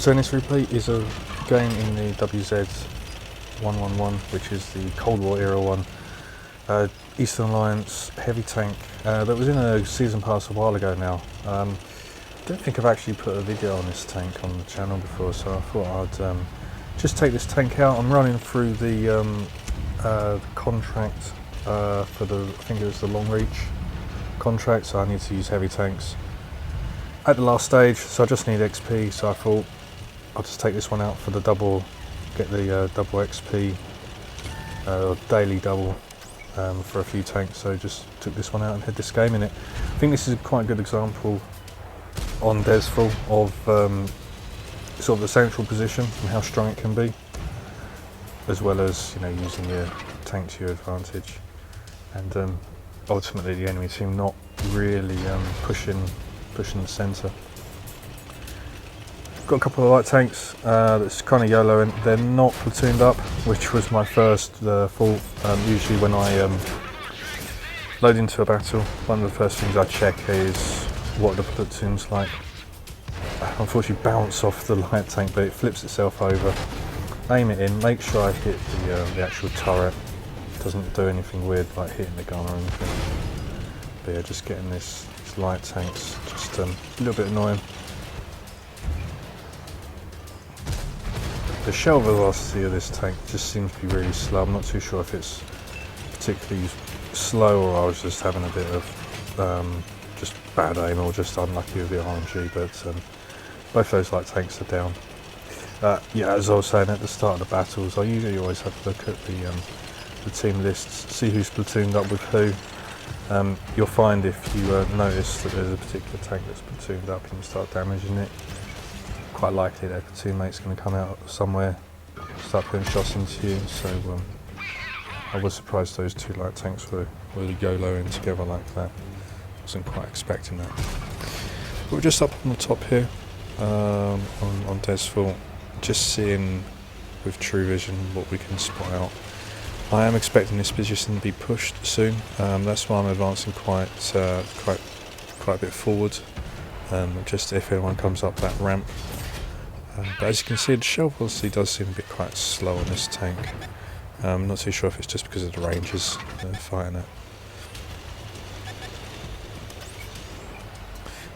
So this replay is a game in the WZ-111, which is the Cold War era one. Eastern Alliance heavy tank that was in a season pass a while ago now. I don't think I've actually put a video on this tank on the channel before, so I thought I'd just take this tank out. I'm running through the contract for the, I think it was the long reach contract, so I need to use heavy tanks at the last stage, so I just need XP, so I thought I'll just take this one out for the double, get the double XP, daily double for a few tanks, so just took this one out and had this game in it. I think this is quite a good example on Dezful of sort of the central position and how strong it can be, as well as, you know, using your tank to your advantage, and ultimately the enemy team not really pushing the centre. Got a couple of light tanks that's kind of YOLO, and they're not platooned up, which was my first fault. Usually when I load into a battle, one of the first things I check is what the platoon's like. Unfortunately bounce off the light tank, but it flips itself over. Aim it in, make sure I hit the actual turret. Doesn't do anything weird like hitting the gun or anything. But yeah, just getting these light tanks, just a little bit annoying. The shell velocity of this tank just seems to be really slow. I'm not too sure if it's particularly slow or I was just having a bit of just bad aim or just unlucky with the RNG, but both those light tanks are down. Yeah, as I was saying at the start of the battles, I usually always have to look at the team lists, see who's platooned up with who. You'll find if you notice that there's a particular tank that's platooned up and you start damaging it, quite likely their platoon mate's going to come out somewhere, start putting shots into you. So I was surprised those two light tanks were YOLOing together like that. Wasn't quite expecting that. But we're just up on the top here on Dezful, just seeing with true vision what we can spot out. I am expecting this position to be pushed soon. That's why I'm advancing quite a bit forward, just if anyone comes up that ramp. But as you can see, the shell velocity does seem to be quite slow on this tank. I'm not too sure if it's just because of the ranges they're fighting at.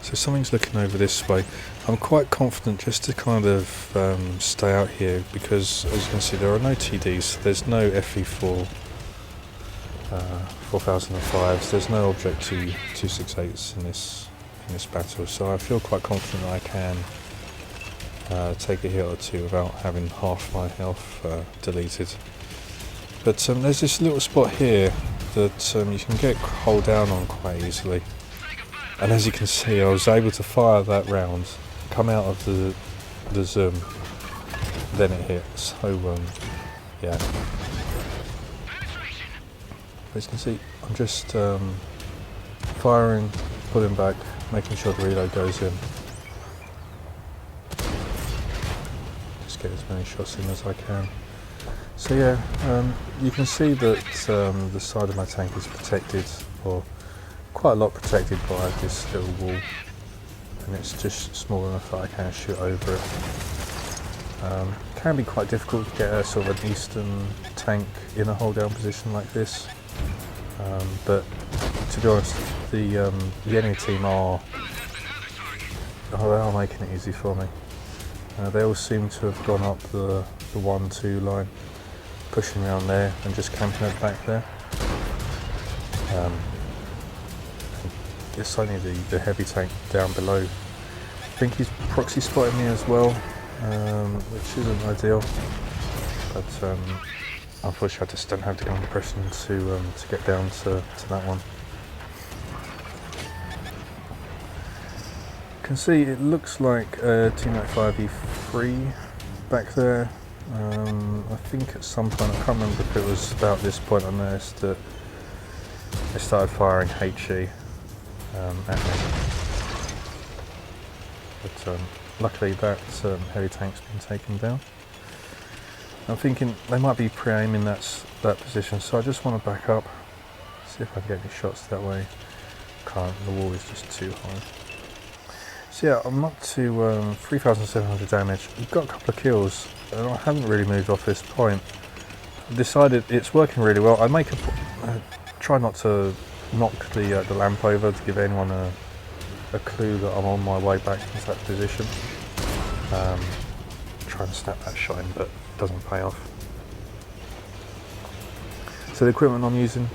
So something's looking over this way. I'm quite confident just to kind of stay out here, because as you can see there are no TDs, there's no FE4 4005s, there's no Object 268s in this battle, so I feel quite confident I can take a hit or two without having half my health deleted. But there's this little spot here that you can hold down on quite easily. And as you can see, I was able to fire that round, come out of the zoom, then it hit. So yeah. As you can see, I'm just firing, pulling back, making sure the reload goes in. Just get as many shots in as I can. So yeah, you can see that the side of my tank is protected, or quite a lot protected by this little wall, and it's just small enough that I can shoot over it. It can be quite difficult to get a sort of an eastern tank in a hold down position like this, but to be honest, the enemy team they are making it easy for me. They all seem to have gone up the 1-2 line, pushing around there and just camping at the back there. It's only the heavy tank down below. I think he's proxy spotting me as well, which isn't ideal, but unfortunately I just don't have the gun compression to get down to that one. You can see it looks like Teammate 5E3 back there. I think at some point, I can't remember if it was about this point, I noticed that they started firing HE at me. But luckily that heavy tank's been taken down. I'm thinking they might be pre-aiming that position, so I just want to back up, see if I can get any shots that way. Can't, the wall is just too high. So So yeah, I'm up to 3,700 damage. We've got a couple of kills, and I haven't really moved off this point. I've decided it's working really well. I try not to knock the lamp over to give anyone a clue that I'm on my way back into that position. Try and snap that shot in, but it doesn't pay off. So the equipment I'm using,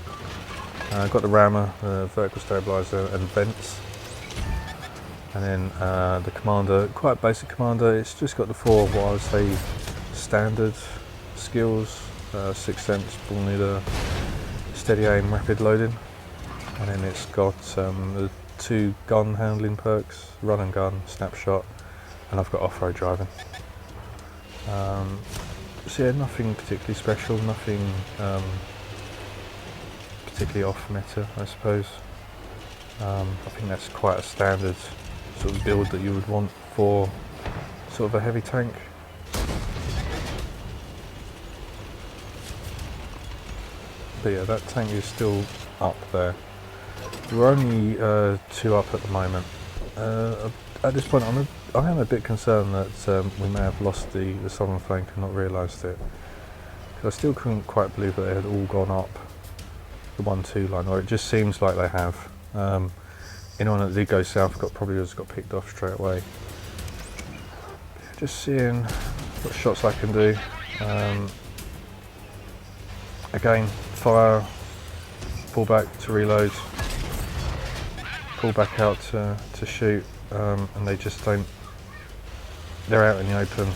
I've got the rammer, vertical stabilizer and vents. And then the commander, quite basic commander, it's just got the four of what I would say standard skills, Sixth Sense, Bull Kneader, Steady Aim, Rapid Loading. And then it's got the 2 gun handling perks, Run and Gun, Snapshot, and I've got off-road driving. So yeah, nothing particularly special, nothing particularly off meta, I suppose. I think that's quite a standard sort of build that you would want for sort of a heavy tank. But yeah, that tank is still up there. We're only 2 up at the moment. At this point, I am a bit concerned that we may have lost the southern flank and not realised it. Because I still couldn't quite believe that they had all gone up the 1-2 line, or it just seems like they have. Anyone that did go south probably just got picked off straight away. Just seeing what shots I can do. Again, fire, pull back to reload, pull back out to shoot, and they just don't. They're out in the open.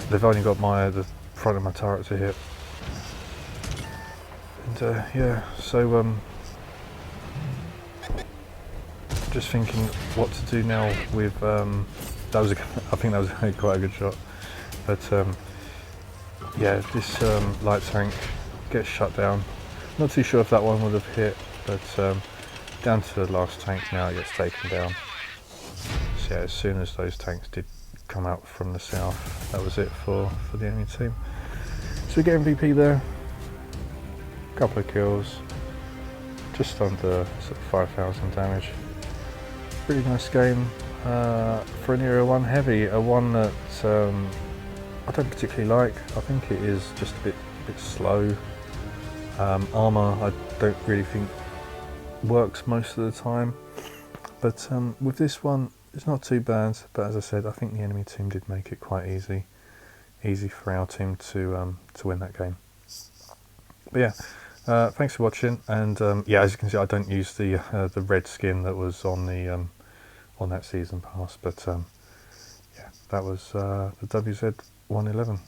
They've only got the front of my turret to hit. And yeah, so just thinking what to do now with I think that was quite a good shot, but yeah, if this light tank gets shut down, not too sure if that one would have hit, but down to the last tank now, it gets taken down. So yeah, as soon as those tanks did come out from the south, that was it for the enemy team. So we get MVP there, a couple of kills, just under sort of 5,000 damage. Really nice game for an Era 1 heavy, a one that I don't particularly like. I think it is just a bit slow. Armour I don't really think works most of the time, but with this one it's not too bad. But as I said, I think the enemy team did make it quite easy for our team to win that game. But yeah, thanks for watching, and yeah, as you can see, I don't use the red skin that was on on that season pass, but yeah, that was the WZ-111.